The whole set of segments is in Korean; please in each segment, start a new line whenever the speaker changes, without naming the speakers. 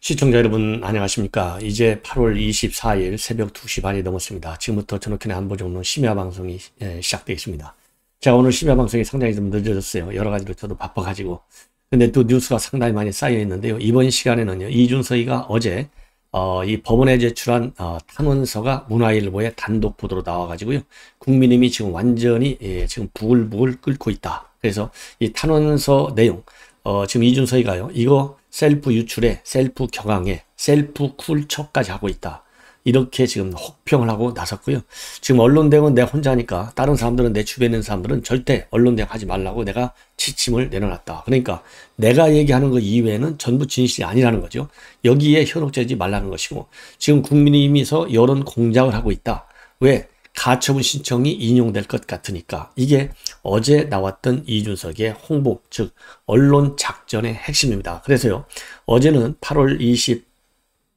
시청자 여러분 안녕하십니까. 이제 8월 24일 새벽 2시 반이 넘었습니다. 지금부터 전옥현의 안보정론 심야 방송이 시작되겠습니다. 제가 오늘 심야 방송이 상당히 좀 늦어졌어요. 여러 가지로 저도 바빠가지고. 근데 또 뉴스가 상당히 많이 쌓여 있는데요. 이번 시간에는요, 이준석이가 어제 이 법원에 제출한 탄원서가 문화일보에 단독 보도로 나와가지고요, 국민의힘이 지금 완전히 지금 부글부글 끓고 있다. 그래서 이 탄원서 내용, 지금 이준석이가요, 이거 셀프 유출에, 셀프 경항에, 셀프 쿨처까지 하고 있다. 이렇게 지금 혹평을 하고 나섰고요. 지금 언론 대응은 내 혼자니까 다른 사람들은, 내 주변에 있는 사람들은 절대 언론 대응 하지 말라고 내가 지침을 내려놨다. 그러니까 내가 얘기하는 것 이외에는 전부 진실이 아니라는 거죠. 여기에 현혹되지 말라는 것이고, 지금 국민의힘에서 여론 공작을 하고 있다. 왜? 가처분 신청이 인용될 것 같으니까. 이게 어제 나왔던 이준석의 홍보, 즉 언론 작전의 핵심입니다. 그래서요, 어제는 8월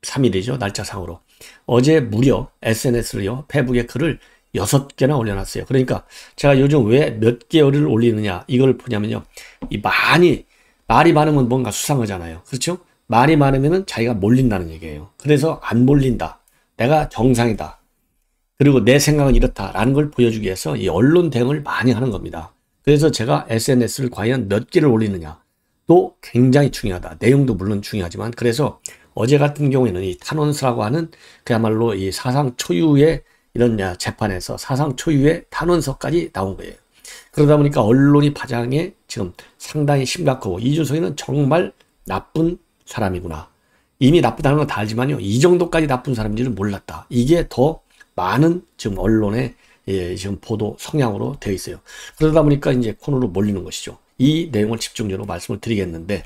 23일이죠. 날짜상으로. 어제 무려 SNS를요, 페북에 글을 6개나 올려놨어요. 그러니까 제가 요즘 왜 몇 개월을 올리느냐, 이걸 보냐면요, 말이 많으면 뭔가 수상하잖아요. 그렇죠? 말이 많으면 자기가 몰린다는 얘기예요. 그래서 안 몰린다, 내가 정상이다, 그리고 내 생각은 이렇다라는 걸 보여주기 위해서 이 언론 대응을 많이 하는 겁니다. 그래서 제가 SNS를 과연 몇 개를 올리느냐, 또 굉장히 중요하다. 내용도 물론 중요하지만, 그래서 어제 같은 경우에는 이 탄원서라고 하는 그야말로 이 사상 초유의 이런 재판에서 사상 초유의 탄원서까지 나온 거예요. 그러다 보니까 언론이 파장에 지금 상당히 심각하고, 이준석이는 정말 나쁜 사람이구나. 이미 나쁘다는 건 다 알지만요, 이 정도까지 나쁜 사람인지는 몰랐다. 이게 더 많은 지금 언론의 지금 보도 성향으로 되어 있어요. 그러다 보니까 이제 코너로 몰리는 것이죠. 이 내용을 집중적으로 말씀을 드리겠는데,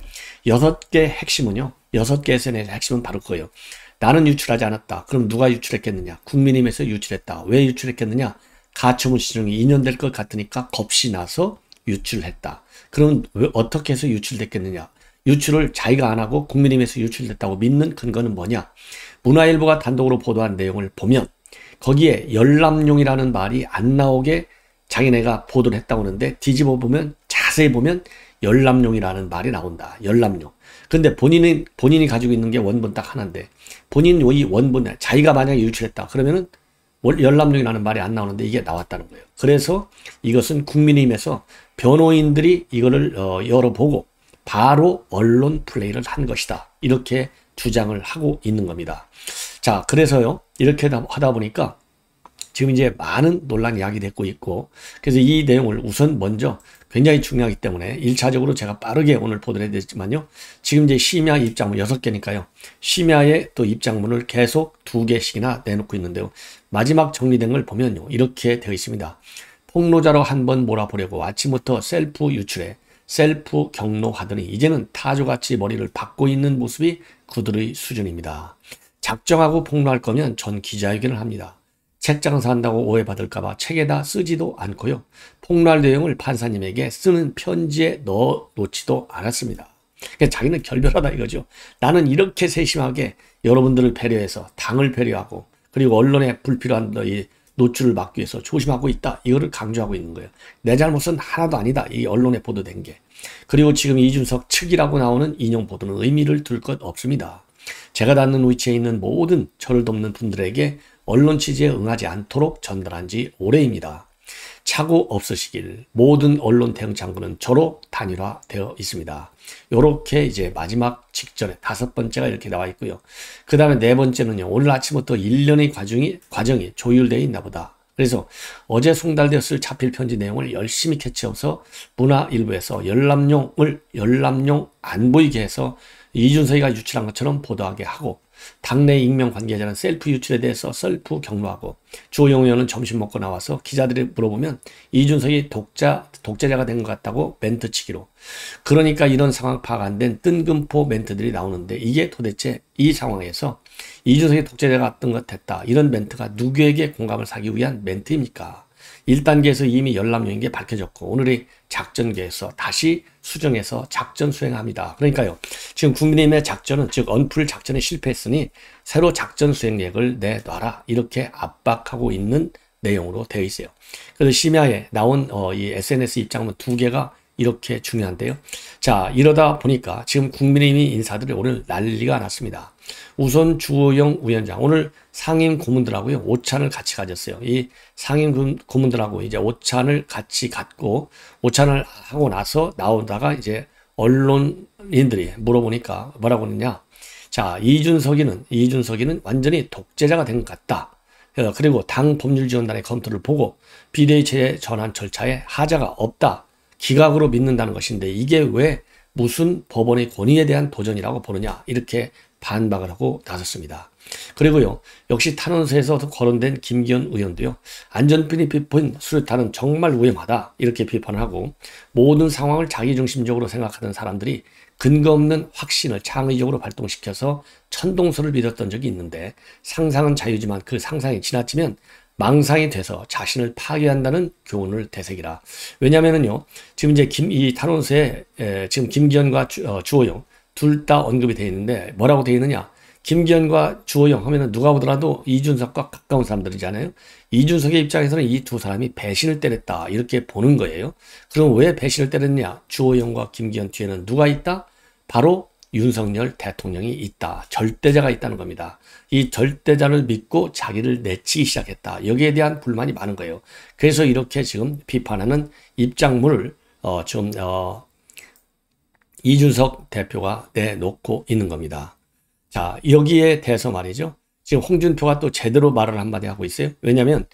6개 핵심은요, 6개 SNS의 핵심은 바로 그거예요. 나는 유출하지 않았다. 그럼 누가 유출했겠느냐? 국민의힘에서 유출했다. 왜 유출했겠느냐? 가처분 신청이 인연될 것 같으니까 겁이 나서 유출했다. 그럼 어떻게 해서 유출됐겠느냐? 유출을 자기가 안 하고 국민의힘에서 유출됐다고 믿는 근거는 뭐냐? 문화일보가 단독으로 보도한 내용을 보면 거기에 열람용이라는 말이 안 나오게 자기네가 보도를 했다고 하는데, 뒤집어 보면, 자세히 보면 열람용이라는 말이 나온다. 열람용. 근데 본인이 가지고 있는 게 원본 딱 하나인데, 본인 이 원본에 자기가 만약에 유출했다 그러면은 열람용이라는 말이 안 나오는데 이게 나왔다는 거예요. 그래서 이것은 국민의힘에서 변호인들이 이거를 열어보고 바로 언론 플레이를 한 것이다. 이렇게 주장을 하고 있는 겁니다. 자, 그래서요, 이렇게 하다 보니까 지금 이제 많은 논란이 야기되고 있고, 그래서 이 내용을 우선 먼저, 굉장히 중요하기 때문에 1차적으로 제가 빠르게 오늘 보도를 해드렸지만요, 지금 이제 심야 입장문 6개니까요, 심야에 또 입장문을 계속 2개씩이나 내놓고 있는데요, 마지막 정리된 걸 보면요, 이렇게 되어 있습니다. 폭로자로 한번 몰아보려고 아침부터 셀프 유출에 셀프 경로하더니 이제는 타조같이 머리를 박고 있는 모습이 그들의 수준입니다. 작정하고 폭로할 거면 전 기자회견을 합니다. 책 장사한다고 오해받을까봐 책에다 쓰지도 않고요, 폭로할 내용을 판사님에게 쓰는 편지에 넣어놓지도 않았습니다. 그러니까 자기는 결별하다 이거죠. 나는 이렇게 세심하게 여러분들을 배려해서, 당을 배려하고, 그리고 언론에 불필요한 이 노출을 막기 위해서 조심하고 있다, 이거를 강조하고 있는 거예요. 내 잘못은 하나도 아니다, 이 언론에 보도된 게. 그리고 지금 이준석 측이라고 나오는 인용 보도는 의미를 둘 것 없습니다. 제가 닿는 위치에 있는 모든 저를 돕는 분들에게 언론 취재에 응하지 않도록 전달한 지 오래입니다. 착오 없으시길. 모든 언론 대응 장부는 저로 단일화되어 있습니다. 요렇게 이제 마지막 직전에 5번째가 이렇게 나와 있고요. 그 다음에 4번째는요, 오늘 아침부터 1년의 과정이 조율되어 있나 보다. 그래서 어제 송달되었을 차필 편지 내용을 열심히 캐치해서 문화일보에서 열람용 안 보이게 해서 이준석이가 유출한 것처럼 보도하게 하고, 당내 익명 관계자는 셀프 유출에 대해서 셀프 경로하고, 주호영 의원은 점심 먹고 나와서 기자들이 물어보면 이준석이 독재자가 된 것 같다고 멘트 치기로. 그러니까 이런 상황 파악 안 된 뜬금포 멘트들이 나오는데, 이게 도대체 이 상황에서 이준석이 독재자가 같은 것 했다, 이런 멘트가 누구에게 공감을 사기 위한 멘트입니까? 1단계에서 이미 열람용인 게 밝혀졌고, 오늘의 작전계에서 다시 수정해서 작전 수행합니다. 그러니까요, 지금 국민의힘의 작전은, 즉 언풀 작전에 실패했으니 새로 작전 수행력을 내놔라, 이렇게 압박하고 있는 내용으로 되어 있어요. 그래서 심야에 나온 이 SNS 입장문 2개가 이렇게 중요한데요. 자, 이러다 보니까 지금 국민의힘 인사들이 오늘 난리가 났습니다. 우선 주호영 위원장 오늘 상임 고문들하고요 오찬을 같이 가졌어요. 이 상임 고문들하고 이제 오찬을 같이 갖고 오찬을 하고 나서 나오다가 이제 언론인들이 물어보니까 뭐라고 하느냐. 자, 이준석이는 완전히 독재자가 된 것 같다. 그리고 당 법률지원단의 검토를 보고 비대위 체제 전환 절차에 하자가 없다. 기각으로 믿는다는 것인데 이게 왜 무슨 법원의 권위에 대한 도전이라고 보느냐. 이렇게 반박을 하고 나섰습니다. 그리고요, 역시 탄원서에서 거론된 김기현 의원도요, 안전핀이 비폰 수류탄은 정말 위험하다. 이렇게 비판을 하고 모든 상황을 자기중심적으로 생각하던 사람들이 근거 없는 확신을 창의적으로 발동시켜서 천동설을 믿었던 적이 있는데 상상은 자유지만 그 상상이 지나치면 망상이 돼서 자신을 파괴한다는 교훈을 되새기라. 왜냐면은요, 지금 이제 이 탄원서에 지금 김기현과 주호영 둘 다 언급이 되어 있는데 뭐라고 되어 있느냐. 김기현과 주호영 하면은 누가 보더라도 이준석과 가까운 사람들이잖아요. 이준석의 입장에서는 이 두 사람이 배신을 때렸다. 이렇게 보는 거예요. 그럼 왜 배신을 때렸냐. 주호영과 김기현 뒤에는 누가 있다? 바로 윤석열 대통령이 있다. 절대자가 있다는 겁니다. 이 절대자를 믿고 자기를 내치기 시작했다. 여기에 대한 불만이 많은 거예요. 그래서 이렇게 지금 비판하는 입장문을 이준석 대표가 내놓고 있는 겁니다. 자, 여기에 대해서 말이죠. 지금 홍준표가 또 제대로 말을 한마디 하고 있어요. 왜냐하면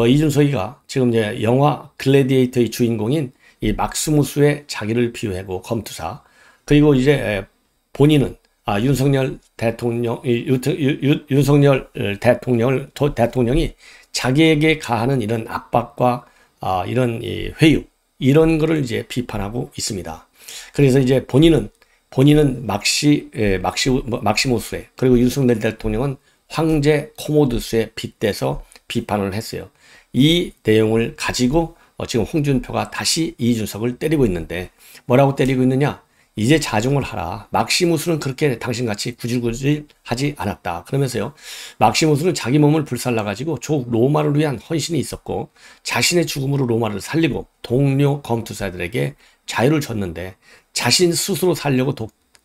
이준석이가 지금 이제 영화 글래디에이터의 주인공인 이 막스무스의 자기를 비유하고 검투사, 그리고 이제 본인은 윤석열 대통령이 자기에게 가하는 이런 압박과 이런 이 회유, 이런 거를 이제 비판하고 있습니다. 그래서 이제 본인은 막시무스에, 그리고 윤석열 대통령은 황제 코모두스에 빗대서 비판을 했어요. 이 내용을 가지고 지금 홍준표가 다시 이준석을 때리고 있는데 뭐라고 때리고 있느냐. 이제 자중을 하라. 막시무스는 그렇게 당신같이 구질구질 하지 않았다. 그러면서요, 막시무스는 자기 몸을 불살라가지고 조국 로마를 위한 헌신이 있었고 자신의 죽음으로 로마를 살리고 동료 검투사들에게 자유를 줬는데 자신 스스로 살려고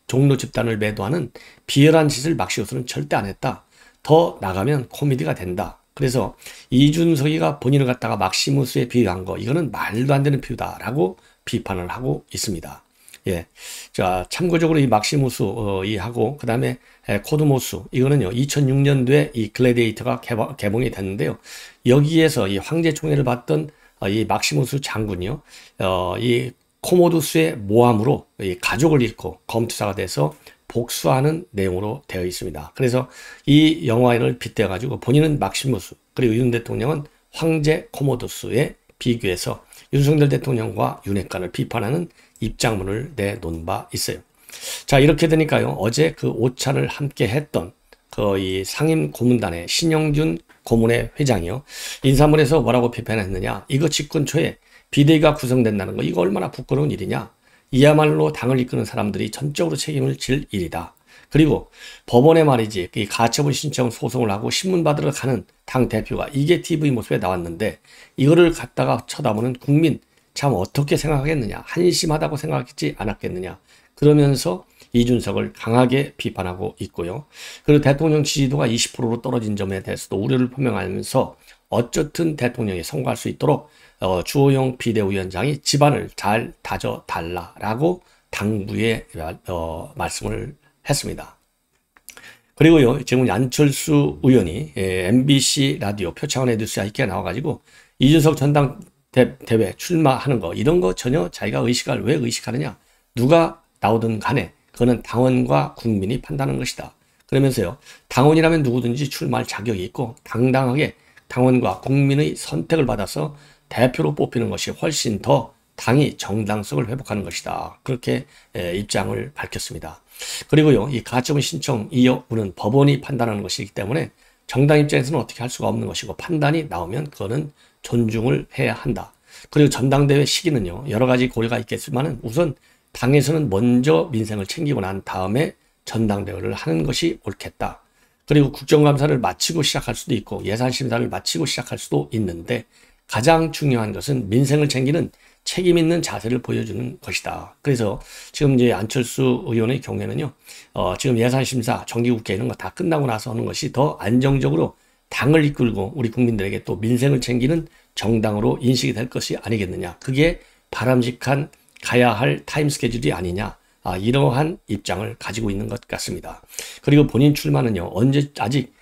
종로 집단을 매도하는 비열한 짓을 막시무스는 절대 안 했다. 더 나가면 코미디가 된다. 그래서 이준석이가 본인을 갖다가 막시무스에 비유한 거, 이거는 말도 안 되는 비유다라고 비판을 하고 있습니다. 예. 자, 참고적으로 이 막시무스, 이하고, 그 다음에 코드모스, 이거는요, 2006년도에 이 글래디에이터가 개봉이 됐는데요. 여기에서 이 황제 총애를 받던 이 막시무스 장군이요, 이 코모두스의 모함으로 이 가족을 잃고 검투사가 돼서 복수하는 내용으로 되어 있습니다. 그래서 이 영화를 빗대가지고 본인은 막시무스, 그리고 윤 대통령은 황제 코모두스에 비교해서 윤석열 대통령과 윤핵관을 비판하는 입장문을 내놓은 바 있어요. 자, 이렇게 되니까요, 어제 그 오찬을 함께 했던 이 상임 고문단의 신영준 고문회 회장이요, 인사문에서 뭐라고 비판했느냐. 이거 집권 초에 비대위가 구성된다는 거, 이거 얼마나 부끄러운 일이냐. 이야말로 당을 이끄는 사람들이 전적으로 책임을 질 일이다. 그리고 법원에 말이지, 이 가처분 신청 소송을 하고 신문 받으러 가는 당 대표가 이게 TV 모습에 나왔는데 이거를 갖다가 쳐다보는 국민 참 어떻게 생각하겠느냐. 한심하다고 생각했지 않았겠느냐. 그러면서 이준석을 강하게 비판하고 있고요. 그리고 대통령 지지도가 20%로 떨어진 점에 대해서도 우려를 표명하면서 어쨌든 대통령이 선거할 수 있도록 주호영 비대위원장이 집안을 잘 다져달라라고 당부에 말씀을 했습니다. 그리고요, 지금 안철수 의원이 MBC 라디오 표창원의 뉴스에 있게 나와가지고 이준석 전당대회 출마하는 거, 이런 거 전혀 자기가 왜 의식하느냐. 누가 나오든 간에 그거는 당원과 국민이 판단하는 것이다. 그러면서요, 당원이라면 누구든지 출마할 자격이 있고 당당하게 당원과 국민의 선택을 받아서 대표로 뽑히는 것이 훨씬 더 당이 정당성을 회복하는 것이다. 그렇게 입장을 밝혔습니다. 그리고요, 이 가처분 신청 이 여부는 법원이 판단하는 것이기 때문에 정당 입장에서는 어떻게 할 수가 없는 것이고, 판단이 나오면 그거는 존중을 해야 한다. 그리고 전당대회 시기는요, 여러 가지 고려가 있겠지만은 우선 당에서는 먼저 민생을 챙기고 난 다음에 전당대회를 하는 것이 옳겠다. 그리고 국정감사를 마치고 시작할 수도 있고 예산심사를 마치고 시작할 수도 있는데 가장 중요한 것은 민생을 챙기는 책임 있는 자세를 보여주는 것이다. 그래서 지금 이제 안철수 의원의 경우에는요, 지금 예산심사, 정기국회 이런 거 다 끝나고 나서 하는 것이 더 안정적으로 당을 이끌고 우리 국민들에게 또 민생을 챙기는 정당으로 인식이 될 것이 아니겠느냐. 그게 바람직한 가야 할 타임 스케줄이 아니냐. 이러한 입장을 가지고 있는 것 같습니다. 그리고 본인 출마는요, 아직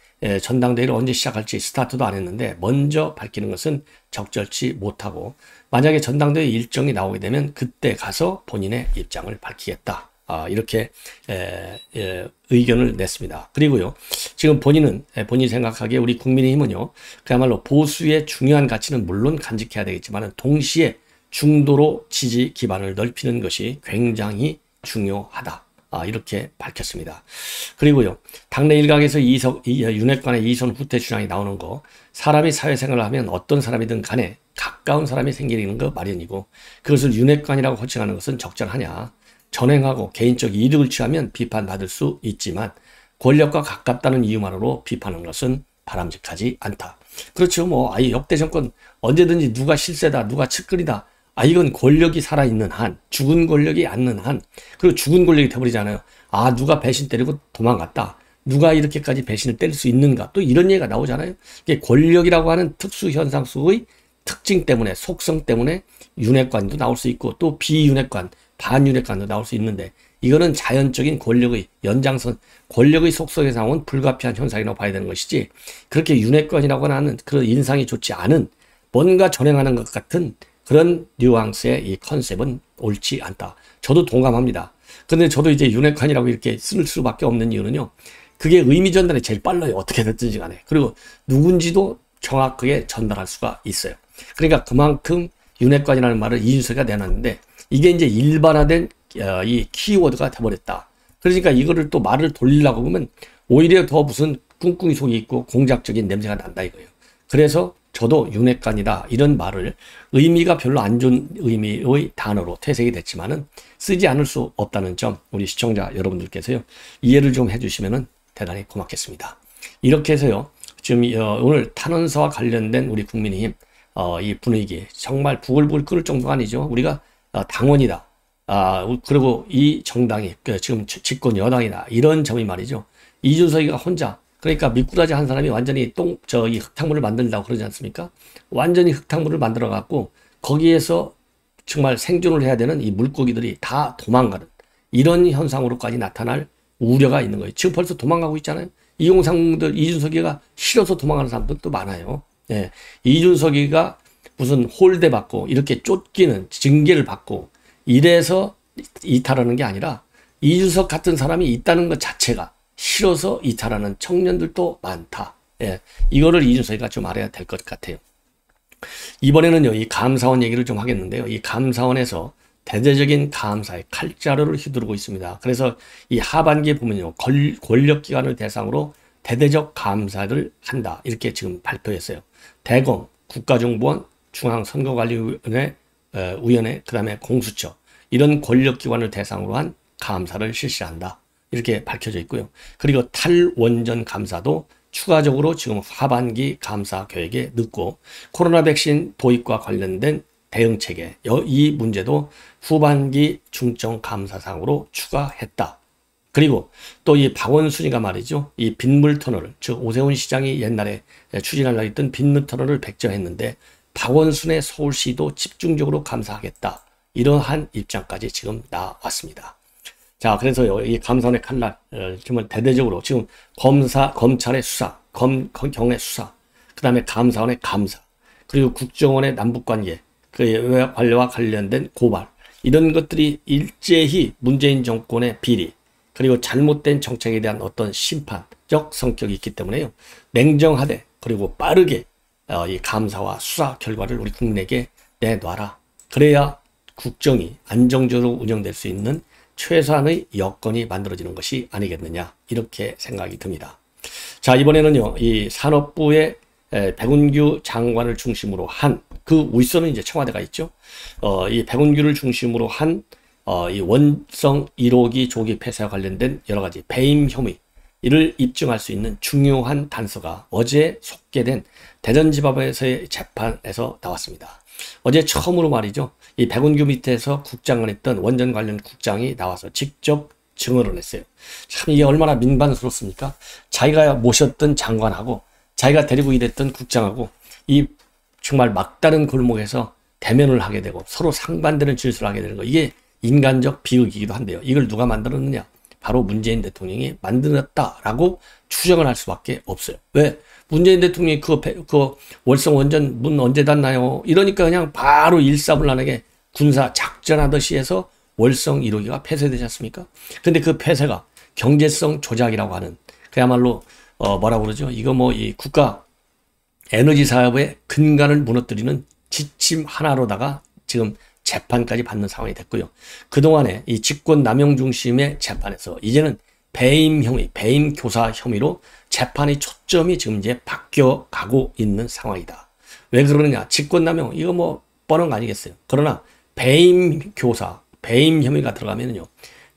전당대회를 언제 시작할지 스타트도 안 했는데 먼저 밝히는 것은 적절치 못하고, 만약에 전당대회 일정이 나오게 되면 그때 가서 본인의 입장을 밝히겠다. 이렇게 의견을 냈습니다. 그리고요, 지금 본인이 생각하기에 우리 국민의힘은요, 그야말로 보수의 중요한 가치는 물론 간직해야 되겠지만 동시에 중도로 지지 기반을 넓히는 것이 굉장히 중요하다. 이렇게 밝혔습니다. 그리고요, 당내 일각에서 윤핵관의 이선 후퇴 주장이 나오는 거, 사람이 사회생활을 하면 어떤 사람이든 간에 가까운 사람이 생기는 거 마련이고, 그것을 윤핵관이라고 호칭하는 것은 적절하냐. 전횡하고 개인적 이득을 취하면 비판받을 수 있지만 권력과 가깝다는 이유만으로 비판하는 것은 바람직하지 않다. 그렇죠. 아예 역대 정권 언제든지 누가 실세다, 누가 측근이다. 이건 권력이 살아있는 한, 죽은 권력이 않는 한, 그리고 죽은 권력이 돼버리잖아요. 누가 배신 때리고 도망갔다. 누가 이렇게까지 배신을 때릴 수 있는가. 또 이런 얘기가 나오잖아요. 이게 권력이라고 하는 특수현상 속의 특징 때문에, 속성 때문에 윤핵관도 나올 수 있고, 또 비윤핵관, 반윤핵관도 나올 수 있는데, 이거는 자연적인 권력의 연장선, 권력의 속성에서 나온 불가피한 현상이라고 봐야 되는 것이지, 그렇게 윤핵관이라고 하는 그런 인상이 좋지 않은 뭔가 전행하는 것 같은 그런 뉘앙스의 이 컨셉은 옳지 않다. 저도 동감합니다. 근데 저도 이제 윤핵관이라고 이렇게 쓸 수밖에 없는 이유는요, 그게 의미 전달이 제일 빨라요. 어떻게 됐든지 간에. 그리고 누군지도 정확하게 전달할 수가 있어요. 그러니까 그만큼 윤핵관이라는 말을 이준석이가 내놨는데, 이게 이제 일반화된 이 키워드가 돼버렸다. 그러니까 이거를 또 말을 돌리려고 하면 오히려 더 무슨 꿍꿍이 속이 있고 공작적인 냄새가 난다 이거예요. 그래서 저도 윤핵관이다 이런 말을 의미가 별로 안 좋은 의미의 단어로 퇴색이 됐지만은 쓰지 않을 수 없다는 점, 우리 시청자 여러분들께서요, 이해를 좀 해주시면은 대단히 고맙겠습니다. 이렇게 해서요, 지금 오늘 탄원서와 관련된 우리 국민의힘 이 분위기 정말 부글부글 끓을 정도가 아니죠. 우리가 당원이다. 그리고 이 정당이 지금 집권 여당이다. 이런 점이 말이죠. 이준석이가 혼자, 그러니까 미꾸라지 한 사람이 완전히 이 흙탕물을 만든다고 그러지 않습니까? 완전히 흙탕물을 만들어 갖고 거기에서 정말 생존을 해야 되는 이 물고기들이 다 도망가는 이런 현상으로까지 나타날 우려가 있는 거예요. 지금 벌써 도망가고 있잖아요. 이용상들, 이준석이가 싫어서 도망가는 사람들도 많아요. 예. 이준석이가 무슨 홀대 받고 이렇게 쫓기는 징계를 받고 이래서 이탈하는 게 아니라 이준석 같은 사람이 있다는 것 자체가 싫어서 이탈하는 청년들도 많다. 예, 이거를 이준석이가 좀 알아야 될 것 같아요. 이번에는요, 이 감사원 얘기를 좀 하겠는데요. 이 감사원에서 대대적인 감사의 칼자루를 휘두르고 있습니다. 그래서 이 하반기에 보면요, 권력기관을 대상으로 대대적 감사를 한다. 이렇게 지금 발표했어요. 대검, 국가정보원, 중앙선거관리위원회, 그 다음에 공수처, 이런 권력기관을 대상으로 한 감사를 실시한다. 이렇게 밝혀져 있고요. 그리고 탈원전 감사도 추가적으로 지금 하반기 감사 계획에 넣고, 코로나 백신 도입과 관련된 대응체계, 이 문제도 후반기 중점 감사상으로 추가했다. 그리고 또 이 박원순이가 말이죠, 이 빗물터널, 즉 오세훈 시장이 옛날에 추진하려고 했던 빗물터널을 백지화했는데 박원순의 서울시도 집중적으로 감사하겠다. 이러한 입장까지 지금 나왔습니다. 자, 그래서 이 감사원의 칼날, 정말 대대적으로 지금 검찰의 수사, 경의 수사, 그 다음에 감사원의 감사, 그리고 국정원의 남북관계, 그 관료와 관련된 고발, 이런 것들이 일제히 문재인 정권의 비리, 그리고 잘못된 정책에 대한 어떤 심판적 성격이 있기 때문에요, 냉정하되 그리고 빠르게 이 감사와 수사 결과를 우리 국민에게 내놔라. 그래야 국정이 안정적으로 운영될 수 있는 최소한의 여건이 만들어지는 것이 아니겠느냐, 이렇게 생각이 듭니다. 자, 이번에는요, 이 산업부의 백운규 장관을 중심으로 한, 그 윗선은 이제 청와대가 있죠. 이 백운규를 중심으로 한 이 원성 1호기 조기 폐쇄와 관련된 여러 가지 배임 혐의, 이를 입증할 수 있는 중요한 단서가 어제 속개된 대전지법에서의 재판에서 나왔습니다. 어제 처음으로 말이죠. 이 백운규 밑에서 국장을 했던 원전 관련 국장이 나와서 직접 증언을 했어요. 참 이게 얼마나 민반스럽습니까? 자기가 모셨던 장관하고 자기가 데리고 일했던 국장하고 이 정말 막다른 골목에서 대면을 하게 되고 서로 상반되는 진술을 하게 되는 거, 이게 인간적 비극이기도 한데요. 이걸 누가 만들었느냐? 바로 문재인 대통령이 만들었다라고 추정을 할 수밖에 없어요. 왜? 문재인 대통령이 그 월성 원전 문 언제 닫나요? 이러니까 그냥 바로 일사불란하게 군사 작전하듯이 해서 월성 1호기가 폐쇄되지 않습니까? 근데 그 폐쇄가 경제성 조작이라고 하는, 그야말로 뭐라고 그러죠? 이거 뭐 이 국가 에너지 사업의 근간을 무너뜨리는 지침 하나로다가 지금 재판까지 받는 상황이 됐고요. 그동안에 이 직권 남용 중심의 재판에서 이제는 배임 혐의, 배임 교사 혐의로 재판의 초점이 지금 이제 바뀌어 가고 있는 상황이다. 왜 그러느냐? 직권 남용, 이거 뭐 뻔한 거 아니겠어요? 그러나 배임 교사, 배임 혐의가 들어가면요,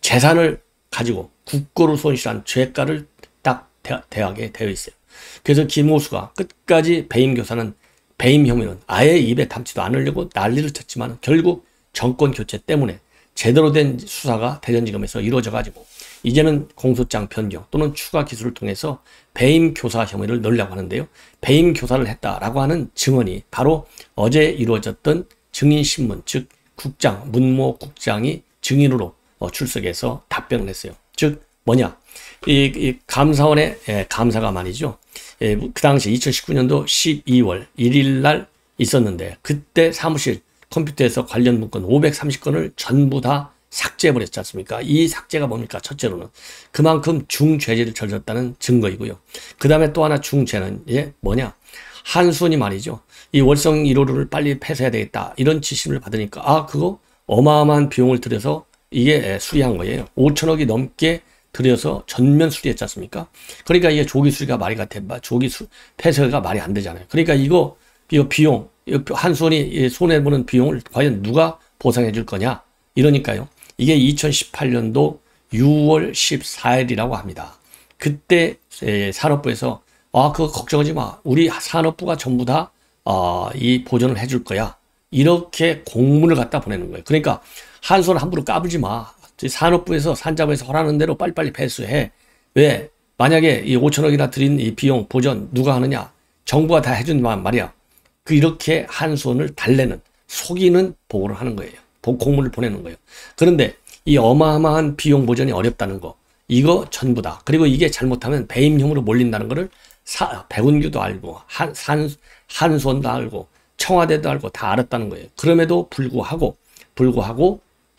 재산을 가지고 국고를 손실한 죄가를 딱 대하게 되어 있어요. 그래서 김호수가 끝까지 배임 교사는, 배임 혐의는 아예 입에 담지도 않으려고 난리를 쳤지만 결국 정권 교체 때문에 제대로 된 수사가 대전지검에서 이루어져 가지고 이제는 공소장 변경 또는 추가 기술을 통해서 배임 교사 혐의를 넣으려고 하는데요. 배임 교사를 했다라고 하는 증언이 바로 어제 이루어졌던 증인신문, 즉 국장, 문모 국장이 증인으로 출석해서 답변을 했어요. 즉 뭐냐? 이 감사원의 감사가 말이죠. 그 당시 2019년도 12월 1일 날 있었는데 그때 사무실 컴퓨터에서 관련 문건 530건을 전부 다 삭제해버렸지 않습니까? 이 삭제가 뭡니까? 첫째로는 그만큼 중죄질을 저질렀다는 증거이고요. 그 다음에 또 하나 중죄는 뭐냐? 한순이 말이죠. 이 월성 1호를 빨리 폐쇄해야 되겠다, 이런 지침을 받으니까 그거 어마어마한 비용을 들여서 이게 수리한 거예요. 5천억이 넘게 들여서 전면 수리했지 않습니까? 그러니까 이게 조기 수리가 말이 같아. 폐쇄가 말이 안 되잖아요. 그러니까 이거 비용, 한손이 손해보는 비용을 과연 누가 보상해 줄 거냐? 이러니까요. 이게 2018년도 6월 14일이라고 합니다. 그때 산업부에서 그거 걱정하지 마. 우리 산업부가 전부 다 이 보전을 해줄 거야. 이렇게 공문을 갖다 보내는 거예요. 그러니까 한손 함부로 까불지 마. 산업부에서 산자부에서 허락하는 대로 빨리빨리 배수해. 왜? 만약에 이 5천억이나 들인 이 비용 보전 누가 하느냐? 정부가 다 해준단 말이야. 이렇게 한손을 달래는, 속이는 보고를 하는 거예요. 공문을 보내는 거예요. 그런데 이 어마어마한 비용 보전이 어렵다는 거, 이거 전부다. 그리고 이게 잘못하면 배임형으로 몰린다는 거를 백운규도 알고 한손도 알고 청와대도 알고 다 알았다는 거예요. 그럼에도 불구하고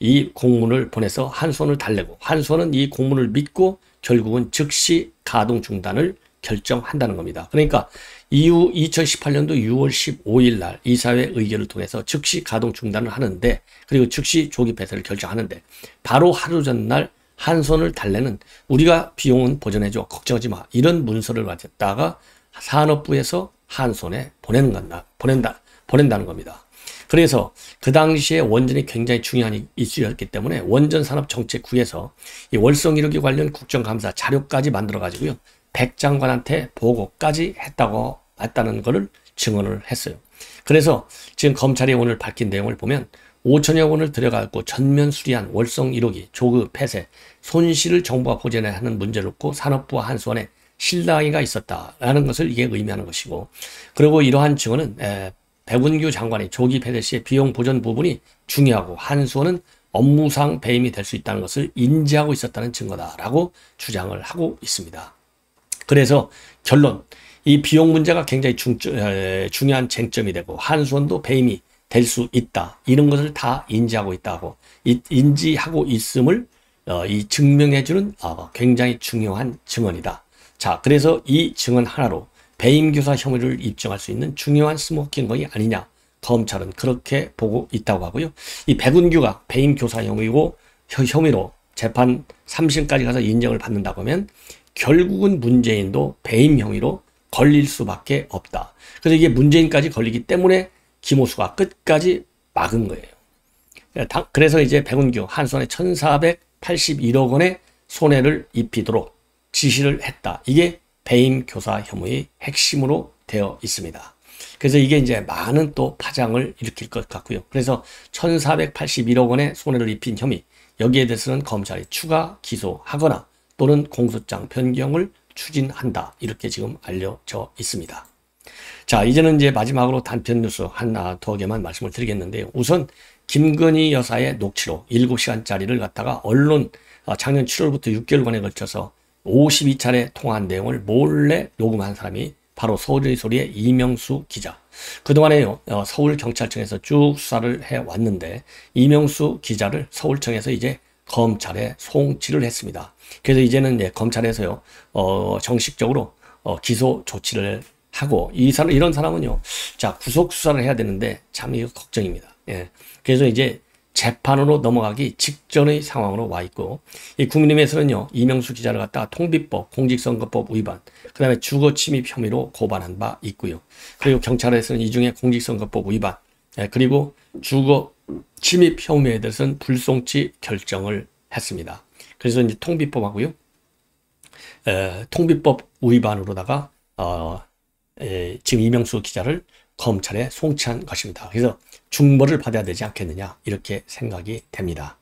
이 공문을 보내서 한손을 달래고, 한손은 이 공문을 믿고 결국은 즉시 가동 중단을 결정한다는 겁니다. 그러니까 이후 2018년도 6월 15일 날 이사회 의결을 통해서 즉시 가동 중단을 하는데, 그리고 즉시 조기 폐쇄를 결정하는데, 바로 하루 전날 한손을 달래는 우리가 비용은 보전해줘, 걱정하지 마, 이런 문서를 가졌다가 산업부에서 한손에 보낸다는 겁니다. 그래서 그 당시에 원전이 굉장히 중요한 이슈였기 때문에 원전산업정책국에서 이 월성 1호기 관련 국정감사 자료까지 만들어 가지고요, 백 장관한테 보고까지 했다는 것을 증언을 했어요. 그래서 지금 검찰이 오늘 밝힌 내용을 보면 5천여 원을 들여갖고 전면 수리한 월성 1호기 조급 폐쇄, 손실을 정부가 보전해야 하는 문제를 놓고 산업부와 한수원에 실랑이가 있었다라는 것을 이게 의미하는 것이고, 그리고 이러한 증언은 백운규 장관이 조기 폐쇄 시에 비용 보전 부분이 중요하고 한수원은 업무상 배임이 될 수 있다는 것을 인지하고 있었다는 증거다라고 주장을 하고 있습니다. 그래서 결론, 이 비용 문제가 굉장히 중요한 쟁점이 되고 한수원도 배임이 될 수 있다, 이런 것을 다 인지하고 있다고, 인지하고 있음을 이 증명해주는 굉장히 중요한 증언이다. 자, 그래서 이 증언 하나로 배임교사 혐의를 입증할 수 있는 중요한 스모킹건이 아니냐, 검찰은 그렇게 보고 있다고 하고요. 이 백운규가 배임교사 혐의로 재판 3심까지 가서 인정을 받는다고 하면 결국은 문재인도 배임 혐의로 걸릴 수밖에 없다. 그래서 이게 문재인까지 걸리기 때문에 김호수가 끝까지 막은 거예요. 그래서 이제 백운규 한손에 1,481억 원의 손해를 입히도록 지시를 했다. 이게 배임 교사 혐의의 핵심으로 되어 있습니다. 그래서 이게 이제 많은 또 파장을 일으킬 것 같고요. 그래서 1481억 원의 손해를 입힌 혐의, 여기에 대해서는 검찰이 추가 기소하거나 또는 공소장 변경을 추진한다. 이렇게 지금 알려져 있습니다. 자, 이제는 이제 마지막으로 단편 뉴스 하나 두 개만 말씀을 드리겠는데요. 우선 김건희 여사의 녹취록 7시간짜리를 갖다가 언론 작년 7월부터 6개월간에 걸쳐서 52차례 통화한 내용을 몰래 녹음한 사람이 바로 서울의 소리의 이명수 기자. 그동안에요, 서울경찰청에서 쭉 수사를 해왔는데 이명수 기자를 서울청에서 이제 검찰에 송치를 했습니다. 그래서 이제는 검찰에서요, 정식적으로 기소 조치를 하고, 이런 사람은요, 자, 구속 수사를 해야 되는데 참 이거 걱정입니다. 예. 그래서 이제 재판으로 넘어가기 직전의 상황으로 와 있고, 이 국민의힘에서는요, 이명수 기자를 갖다가 통비법, 공직선거법 위반, 그 다음에 주거 침입 혐의로 고발한 바 있고요. 그리고 경찰에서는 이 중에 공직선거법 위반, 그리고 주거 침입 혐의에 대해서는 불송치 결정을 했습니다. 그래서 이제 통비법하고요, 통비법 위반으로다가 지금 이명수 기자를 검찰에 송치한 것입니다. 그래서 중벌을 받아야 되지 않겠느냐 이렇게 생각이 됩니다.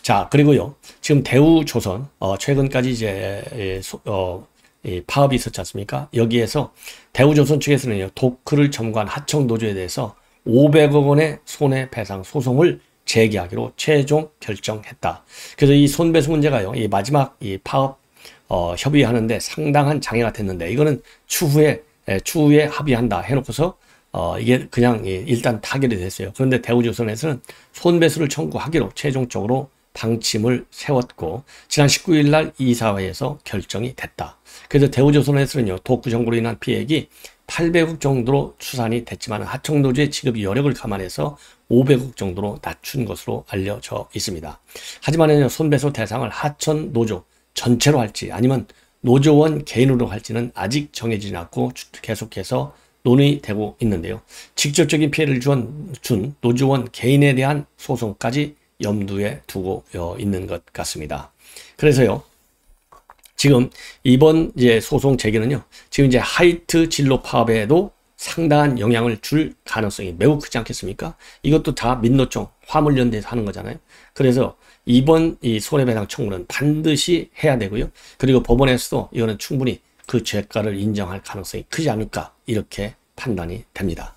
자, 그리고요, 지금 대우조선 최근까지 이제 파업이 있었지 않습니까? 여기에서 대우조선 측에서는요, 도크를 점거한 하청노조에 대해서 500억 원의 손해배상 소송을 제기하기로 최종 결정했다. 그래서 이 손배소 문제가요, 이 마지막 이 파업 협의하는데 상당한 장애가 됐는데, 이거는 추후에 합의한다 해놓고서 이게 그냥 일단 타결이 됐어요. 그런데 대우조선에서는 손배소를 청구하기로 최종적으로 방침을 세웠고, 지난 19일 날 이사회에서 결정이 됐다. 그래서 대우조선에서는요, 도크 정보로 인한 피해액이 800억 정도로 추산이 됐지만 하청노조의 지급 여력을 감안해서 500억 정도로 낮춘 것으로 알려져 있습니다. 하지만 손배소 대상을 하청노조 전체로 할지 아니면 노조원 개인으로 할지는 아직 정해지지 않고 계속해서 논의되고 있는데요. 직접적인 피해를 준 노조원 개인에 대한 소송까지 염두에 두고 있는 것 같습니다. 그래서요, 지금 이번 이제 소송 제기는요, 지금 이제 하이트 진로 파업에도 상당한 영향을 줄 가능성이 매우 크지 않겠습니까? 이것도 다 민노총 화물연대에서 하는 거잖아요. 그래서 이번 이 손해배상 청구는 반드시 해야 되고요. 그리고 법원에서도 이거는 충분히 그 죄가를 인정할 가능성이 크지 않을까 이렇게 판단이 됩니다.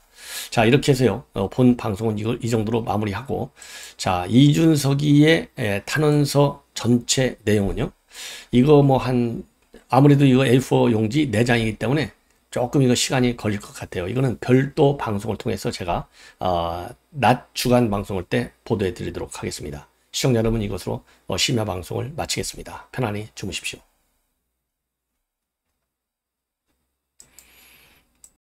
자, 이렇게 해서요, 본 방송은 이 정도로 마무리하고, 자, 이준석이의 탄원서 전체 내용은요, 이거 아무래도 이거 A4 용지 4장이기 때문에 조금 이거 시간이 걸릴 것 같아요. 이거는 별도 방송을 통해서 제가 낮 주간 방송을 때 보도해 드리도록 하겠습니다. 시청자 여러분, 이것으로 심야 방송을 마치겠습니다. 편안히 주무십시오.